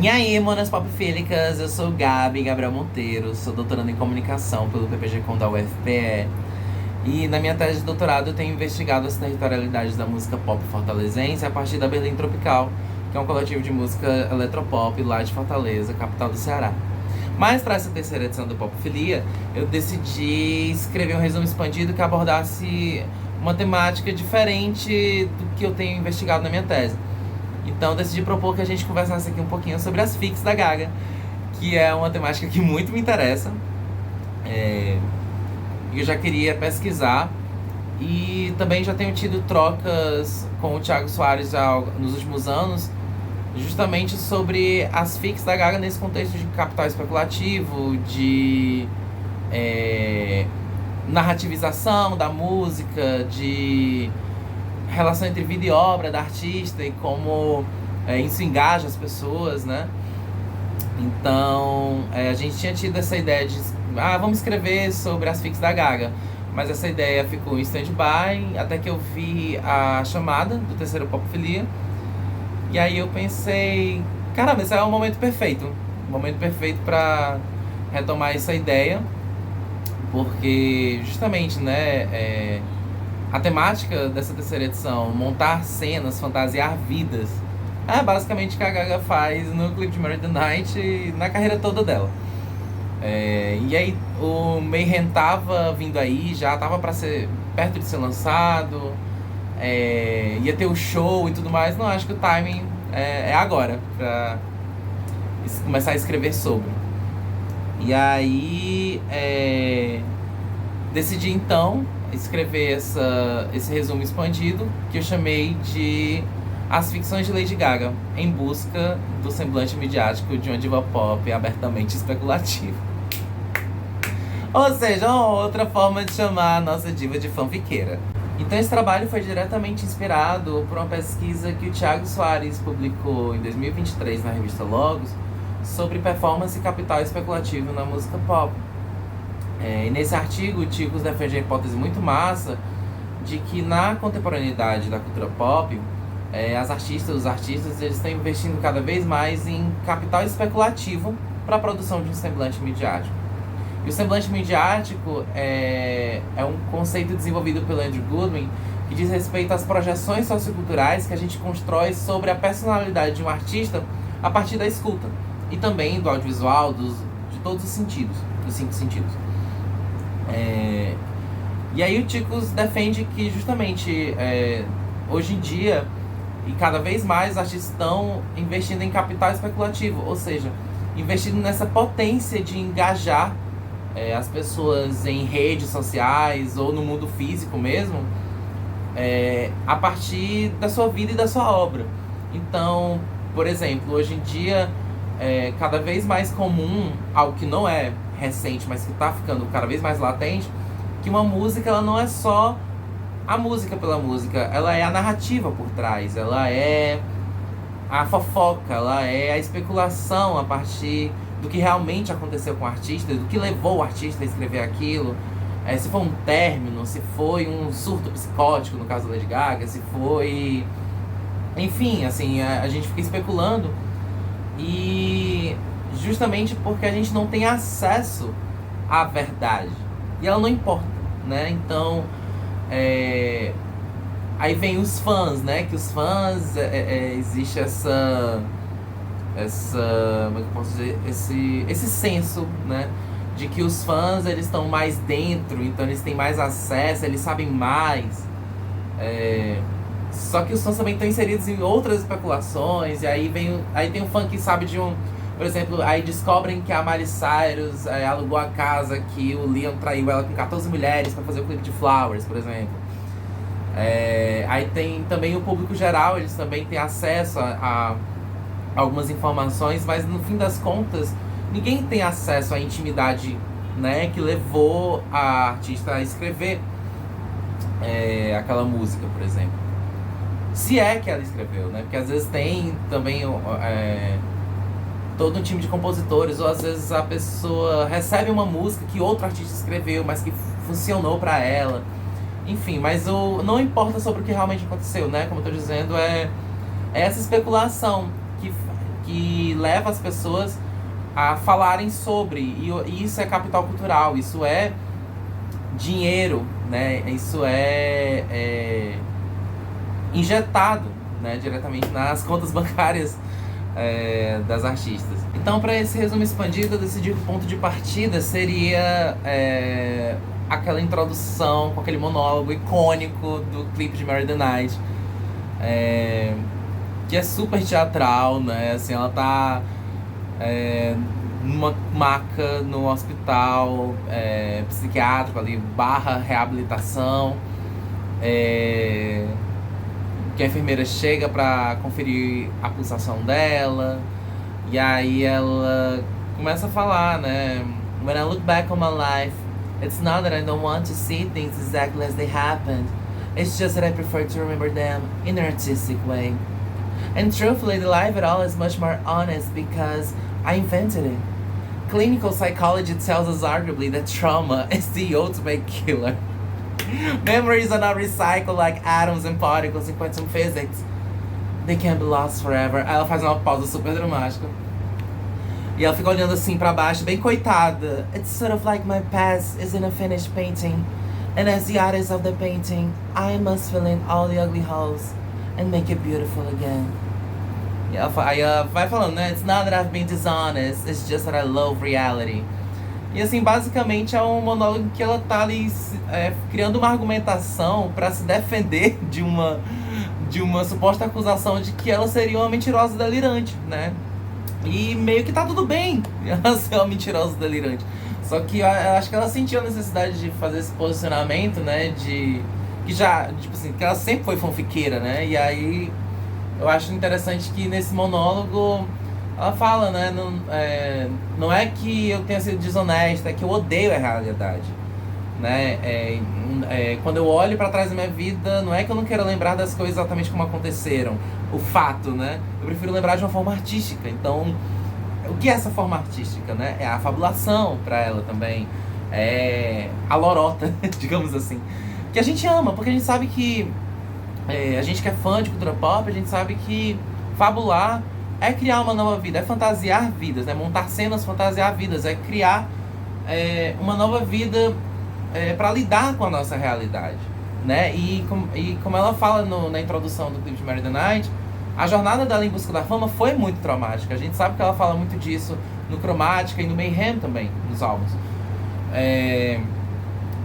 E aí, monas popfílicas, eu sou Gabriel Monteiro, sou doutorando em comunicação pelo PPG-Com da UFPE. E na minha tese de doutorado eu tenho investigado as territorialidades da música pop fortalezense a partir da Berlim Tropical, que é um coletivo de música eletropop lá de Fortaleza, capital do Ceará. Mas para essa terceira edição do Popfilia, eu decidi escrever um resumo expandido que abordasse uma temática diferente do que eu tenho investigado na minha tese. Então decidi propor que a gente conversasse aqui um pouquinho sobre as fics da Gaga, que é uma temática que muito me interessa. Eu já queria pesquisar e também já tenho tido trocas com o Thiago Soares nos últimos anos, justamente sobre as fics da Gaga nesse contexto de capital especulativo, de narrativização da música, de relação entre vida e obra da artista e como isso engaja as pessoas, né? Então, a gente tinha tido essa ideia de vamos escrever sobre as fics da Gaga, mas essa ideia ficou em stand-by até que eu vi a chamada do terceiro Popfilia. E aí eu pensei, caramba, esse é o momento perfeito para retomar essa ideia, porque justamente, né, a temática dessa terceira edição, montar cenas, fantasiar vidas, é basicamente o que a Gaga faz no clipe de Marry the Night e na carreira toda dela. E aí o Mayhem tava vindo aí, já tava para ser perto de ser lançado, ia ter o show e tudo mais. Não, acho que o timing é agora pra começar a escrever sobre. E aí decidi então escrever esse resumo expandido, que eu chamei de As Ficções de Lady Gaga, em busca do semblante midiático de uma diva pop abertamente especulativa. Ou seja, uma outra forma de chamar a nossa diva de fanfiqueira. Então esse trabalho foi diretamente inspirado por uma pesquisa que o Thiago Soares publicou em 2023 na revista Logos sobre performance e capital especulativo na música pop. E nesse artigo, o Ticos defende a hipótese muito massa de que na contemporaneidade da cultura pop, os artistas, eles estão investindo cada vez mais em capital especulativo para a produção de um semblante midiático. E o semblante midiático é um conceito desenvolvido pelo Andrew Goodwin que diz respeito às projeções socioculturais que a gente constrói sobre a personalidade de um artista a partir da escuta e também do audiovisual, de todos os sentidos, dos 5 sentidos. E aí o Ticos defende que justamente hoje em dia e cada vez mais os artistas estão investindo em capital especulativo, ou seja, investindo nessa potência de engajar as pessoas em redes sociais ou no mundo físico mesmo, a partir da sua vida e da sua obra. Então, por exemplo, hoje em dia é cada vez mais comum, algo que não é recente, mas que está ficando cada vez mais latente, que uma música ela não é só a música pela música, ela é a narrativa por trás, ela é a fofoca, ela é a especulação a partir do que realmente aconteceu com o artista, do que levou o artista a escrever aquilo, se foi um término, se foi um surto psicótico, no caso da Lady Gaga, se foi... Enfim, assim, a gente fica especulando, e justamente porque a gente não tem acesso à verdade, e ela não importa, né? Então, aí vem os fãs, né? Que os fãs, existe essa como é que eu posso dizer? Esse senso, né? De que os fãs, eles estão mais dentro, então eles têm mais acesso, eles sabem mais. Só que os fãs também estão inseridos em outras especulações, e aí tem um fã que sabe de um... Por exemplo, aí descobrem que a Miley Cyrus alugou a casa que o Liam traiu ela com 14 mulheres para fazer o clipe de Flowers, por exemplo. Aí tem também o público geral, eles também têm acesso a algumas informações, mas no fim das contas, ninguém tem acesso à intimidade, né, que levou a artista a escrever aquela música, por exemplo. Se é que ela escreveu, né? Porque às vezes tem também todo um time de compositores, ou às vezes a pessoa recebe uma música que outro artista escreveu, mas que funcionou para ela. Enfim, mas não importa sobre o que realmente aconteceu, né? Como eu tô dizendo, é essa especulação que que leva as pessoas a falarem sobre. E isso é capital cultural, isso é dinheiro, né? Isso é injetado, né, diretamente nas contas bancárias das artistas. Então, para esse resumo expandido, eu decidi que o ponto de partida seria aquela introdução com aquele monólogo icônico do clipe de Mary the Night, que é super teatral, né? Assim, ela tá numa maca no hospital psiquiátrico ali, / reabilitação, que a enfermeira chega pra conferir a pulsação dela, e aí ela começa a falar, né? When I look back on my life, it's not that I don't want to see things exactly as they happened. It's just that I prefer to remember them in an artistic way. And truthfully, the life at all is much more honest because I invented it. Clinical psychology tells us arguably that trauma is the ultimate killer. Memories are not recycled like atoms and particles in quantum physics. They can't be lost forever. Aí ela faz uma pausa super dramática. E ela fica olhando assim pra baixo, bem coitada. It's sort of like my past is in a finished painting. And as the artist of the painting, I must fill in all the ugly holes and make it beautiful again. E aí ela vai falando, né? It's not that I've been dishonest, it's just that I love reality. E assim, basicamente é um monólogo que ela tá ali criando uma argumentação pra se defender de uma suposta acusação de que ela seria uma mentirosa delirante, né? E meio que tá tudo bem ela ser uma mentirosa delirante. Só que eu acho que ela sentiu a necessidade de fazer esse posicionamento, né? Que ela sempre foi fanfiqueira, né? E aí eu acho interessante que nesse monólogo ela fala, né? Não é que eu tenha sido desonesta, é que eu odeio a realidade, né? Quando eu olho pra trás da minha vida, não é que eu não quero lembrar das coisas exatamente como aconteceram, o fato, né? Eu prefiro lembrar de uma forma artística. Então, o que é essa forma artística, né? É a fabulação pra ela também, é a lorota, digamos assim, que a gente ama, porque a gente sabe que a gente que é fã de cultura pop, a gente sabe que fabular é criar uma nova vida, é fantasiar vidas, né? Montar cenas, fantasiar vidas, é criar uma nova vida para lidar com a nossa realidade, né? E como ela fala na introdução do clipe de Mary the Night, a jornada dela em busca da fama foi muito traumática. A gente sabe que ela fala muito disso no Cromática e no Mayhem também, nos álbuns.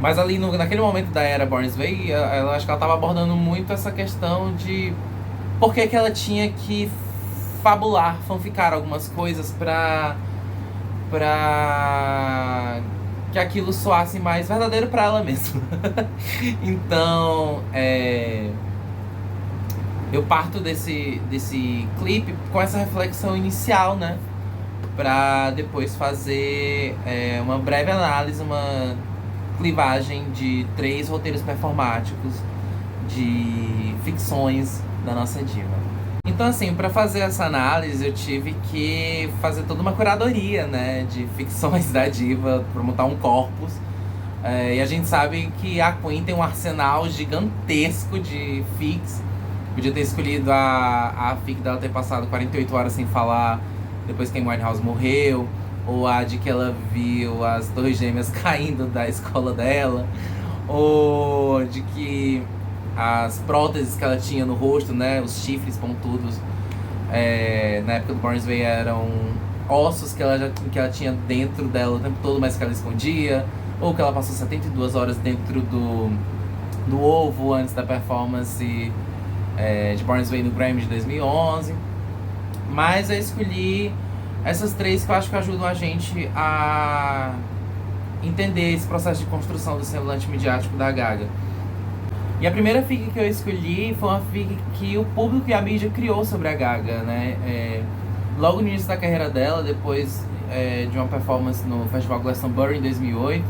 Mas ali naquele momento da era Born This Way, ela acho que ela estava abordando muito essa questão de por que ela tinha que fabular, fanficar algumas coisas pra que aquilo soasse mais verdadeiro pra ela mesma. Então, eu parto desse clipe com essa reflexão inicial, né? Pra depois fazer uma breve análise, uma clivagem de 3 roteiros performáticos de ficções da nossa diva. Então, assim, para fazer essa análise, eu tive que fazer toda uma curadoria, né, de ficções da diva, para montar um corpus. E a gente sabe que a Queen tem um arsenal gigantesco de fics. Podia ter escolhido a fic dela ter passado 48 horas sem falar depois que a Winehouse morreu, ou a de que ela viu as Torres Gêmeas caindo da escola dela, ou de que as próteses que ela tinha no rosto, né, os chifres pontudos, na época do Born This Way eram ossos que ela tinha dentro dela o tempo todo, mas que ela escondia, ou que ela passou 72 horas dentro do ovo antes da performance de Born This Way no Grammy de 2011. Mas eu escolhi essas 3 que eu acho que ajudam a gente a entender esse processo de construção do semblante midiático da Gaga. E a primeira fic que eu escolhi foi uma fic que o público e a mídia criou sobre a Gaga, né? Logo no início da carreira dela, depois de uma performance no Festival Glastonbury em 2008,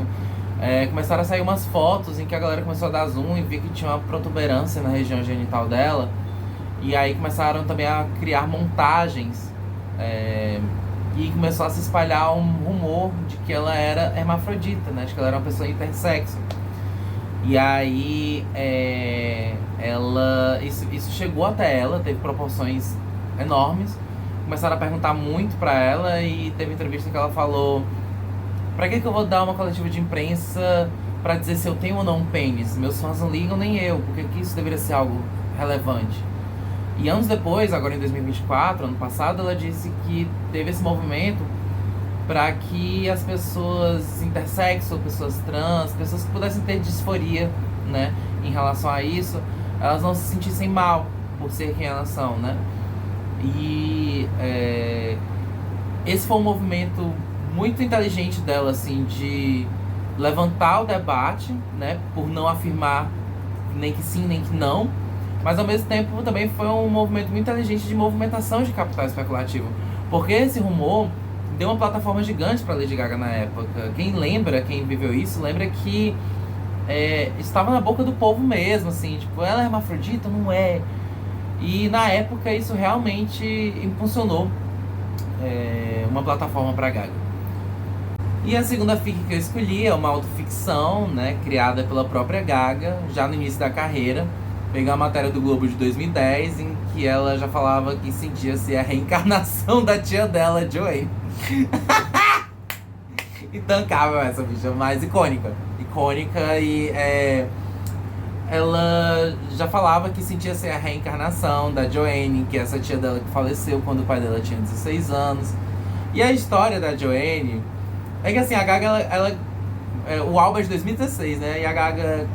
começaram a sair umas fotos em que a galera começou a dar zoom e viu que tinha uma protuberância na região genital dela. E aí começaram também a criar montagens e começou a se espalhar um rumor de que ela era hermafrodita, né? De que ela era uma pessoa intersexo. E aí isso chegou até ela, teve proporções enormes. começaram a perguntar muito pra ela e teve entrevista que ela falou: pra que eu vou dar uma coletiva de imprensa pra dizer se eu tenho ou não um pênis? Meus fãs não ligam, nem eu, porque que isso deveria ser algo relevante. E anos depois, agora em 2024, ano passado, ela disse que teve esse movimento para que as pessoas intersexo, pessoas trans, pessoas que pudessem ter disforia, né, em relação a isso, elas não se sentissem mal por ser quem elas são, né? E esse foi um movimento muito inteligente dela, assim, de levantar o debate, né, por não afirmar nem que sim, nem que não, mas ao mesmo tempo também foi um movimento muito inteligente de movimentação de capital especulativo, porque esse rumor deu uma plataforma gigante para Lady Gaga na época. Quem lembra, quem viveu isso, lembra que estava na boca do povo mesmo, assim, tipo, ela é hermafrodita? Não é. E na época isso realmente impulsionou uma plataforma para Gaga. E a segunda fic que eu escolhi é uma autoficção, né, criada pela própria Gaga, já no início da carreira. Peguei a matéria do Globo de 2010, em que ela já falava que sentia-se a reencarnação da tia dela, Joanne. Intancável essa bicha, mas icônica. Icônica e ela já falava que sentia-se a reencarnação da Joanne, que é essa tia dela que faleceu quando o pai dela tinha 16 anos. E a história da Joanne é que assim, a Gaga, o álbum é de 2016, né? E a Gaga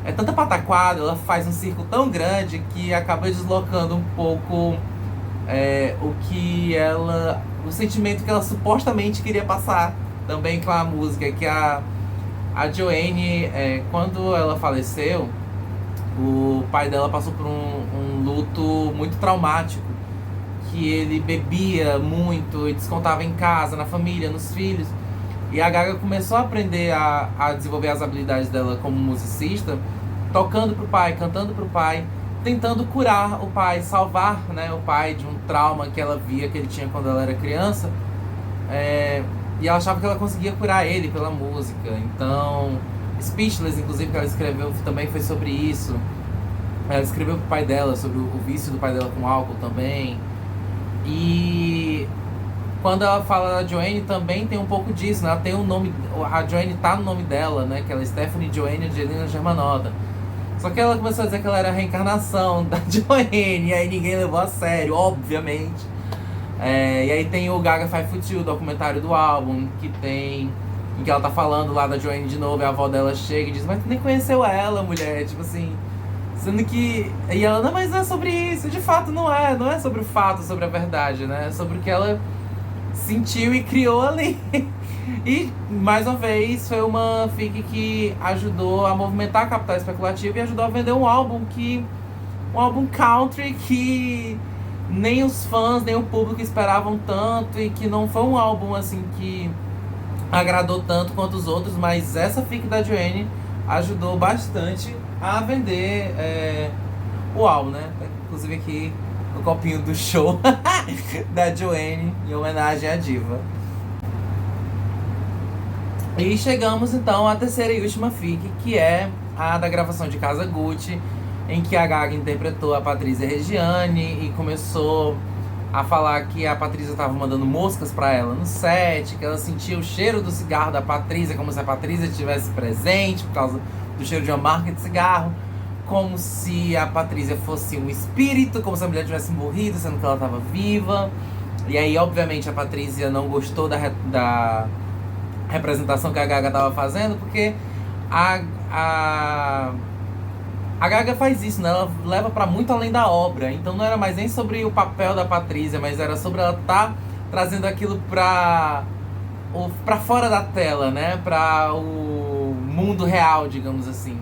é tanta pataquada, ela faz um circo tão grande que acaba deslocando um pouco o sentimento que ela supostamente queria passar também com a música, que a Joanne, quando ela faleceu, o pai dela passou por um luto muito traumático, que ele bebia muito e descontava em casa, na família, nos filhos. E a Gaga começou a aprender a desenvolver as habilidades dela como musicista, tocando pro pai, cantando pro pai, tentando curar o pai, salvar, né, o pai de um trauma que ela via que ele tinha quando ela era criança. E ela achava que ela conseguia curar ele pela música. Então, Speechless, inclusive, que ela escreveu, também foi sobre isso. Ela escreveu pro pai dela, sobre o vício do pai dela com álcool também. E quando ela fala da Joanne, também tem um pouco disso, né? Ela tem um nome, a Joanne tá no nome dela, né? Que ela é Stephanie Joanne Angelina Germanotta. Só que ela começou a dizer que ela era a reencarnação da Joanne, e aí ninguém levou a sério, obviamente. E aí tem o Gaga 5 Foot 2, documentário do álbum, em que ela tá falando lá da Joanne de novo, e a avó dela chega e diz: mas tu nem conheceu ela, mulher, tipo assim. Sendo que... E ela: não, mas não é sobre isso, de fato não é sobre o fato, sobre a verdade, né? É sobre o que ela sentiu e criou ali. E, mais uma vez, foi uma fic que ajudou a movimentar a capital especulativo e ajudou a vender um álbum country que nem os fãs, nem o público esperavam tanto, e que não foi um álbum assim que agradou tanto quanto os outros, mas essa fic da Joanne ajudou bastante a vender o álbum, né? Inclusive aqui o copinho do show da Joanne em homenagem à diva. E chegamos então à terceira e última fic, que é a da gravação de Casa Gucci, em que a Gaga interpretou a Patrícia Reggiani e começou a falar que a Patrícia estava mandando moscas pra ela no set, que ela sentia o cheiro do cigarro da Patrícia, como se a Patrícia estivesse presente por causa do cheiro de uma marca de cigarro, como se a Patrícia fosse um espírito, como se a mulher tivesse morrido, sendo que ela estava viva. E aí, obviamente, a Patrícia não gostou da representação que a Gaga estava fazendo, porque a Gaga faz isso, né? Ela leva pra muito além da obra. Então não era mais nem sobre o papel da Patrícia, mas era sobre ela estar trazendo aquilo pra fora da tela, né? Pra o mundo real, digamos assim.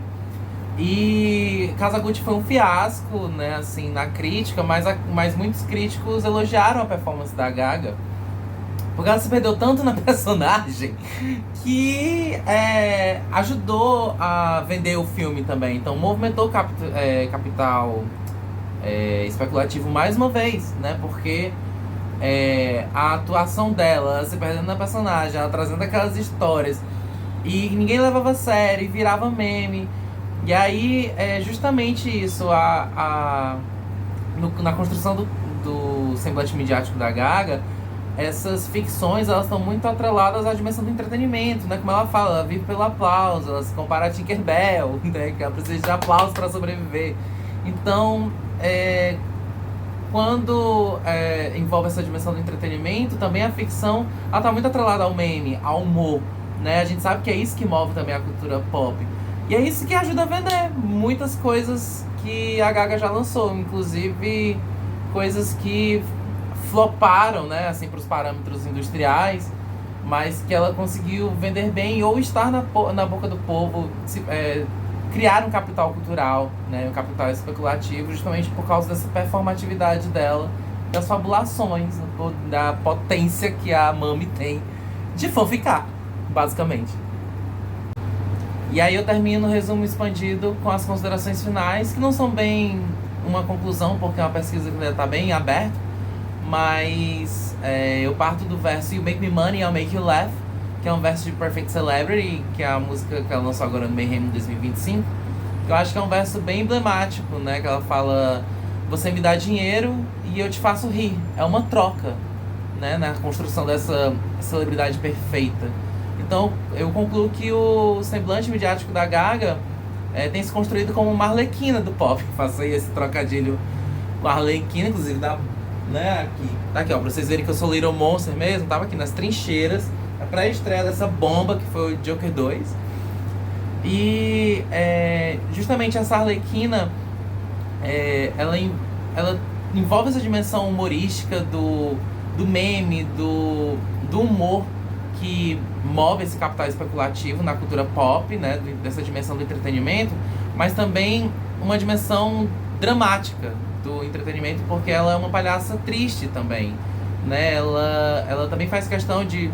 E Casa Gucci foi um fiasco, né? Assim, na crítica, mas muitos críticos elogiaram a performance da Gaga, porque ela se perdeu tanto na personagem que ajudou a vender o filme também. Então movimentou capital especulativo mais uma vez, né? Porque a atuação dela, ela se perdendo na personagem, ela trazendo aquelas histórias, e ninguém levava a sério, e virava meme. E aí justamente isso, na construção do semblante midiático da Gaga, essas ficções, elas estão muito atreladas à dimensão do entretenimento, né? Como ela fala, ela vive pelo aplauso, ela se compara a Tinkerbell, né? Que ela precisa de aplauso para sobreviver. Então, quando envolve essa dimensão do entretenimento, também a ficção, ela tá muito atrelada ao meme, ao humor, né? A gente sabe que é isso que move também a cultura pop. E é isso que ajuda a vender muitas coisas que a Gaga já lançou, inclusive coisas que floparam, né, assim, para os parâmetros industriais, mas que ela conseguiu vender bem ou estar na boca do povo, criar um capital cultural, né, um capital especulativo, justamente por causa dessa performatividade dela, das fabulações, da potência que a Mami tem de fanficar, basicamente. E aí eu termino o resumo expandido com as considerações finais, que não são bem uma conclusão, porque é uma pesquisa que ainda está bem aberta, mas eu parto do verso You Make Me Money, I'll Make You Laugh, que é um verso de Perfect Celebrity, que é a música que ela lançou agora no Mayhem 2025. Eu acho que é um verso bem emblemático, né? Que ela fala: você me dá dinheiro e eu te faço rir. É uma troca, né? Na construção dessa celebridade perfeita. Então eu concluo que o semblante midiático da Gaga tem se construído como uma Arlequina do pop. Faço aí esse trocadilho com a Arlequina, inclusive né, aqui, ó, pra vocês verem que eu sou Little Monster mesmo. Tava aqui nas trincheiras, a pré-estreia dessa bomba que foi o Joker 2. E justamente essa Arlequina, ela envolve essa dimensão humorística do meme, do humor, que move esse capital especulativo na cultura pop, né, dessa dimensão do entretenimento, mas também uma dimensão dramática do entretenimento, porque ela é uma palhaça triste também, né? Ela também faz questão de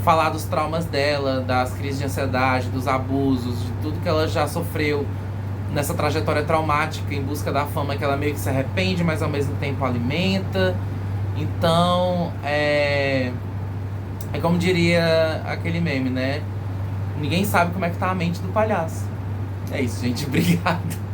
falar dos traumas dela, das crises de ansiedade, dos abusos, de tudo que ela já sofreu nessa trajetória traumática em busca da fama, que ela meio que se arrepende, mas ao mesmo tempo alimenta. Então, é como diria aquele meme, né? Ninguém sabe como é que tá a mente do palhaço. É isso, gente. Obrigado.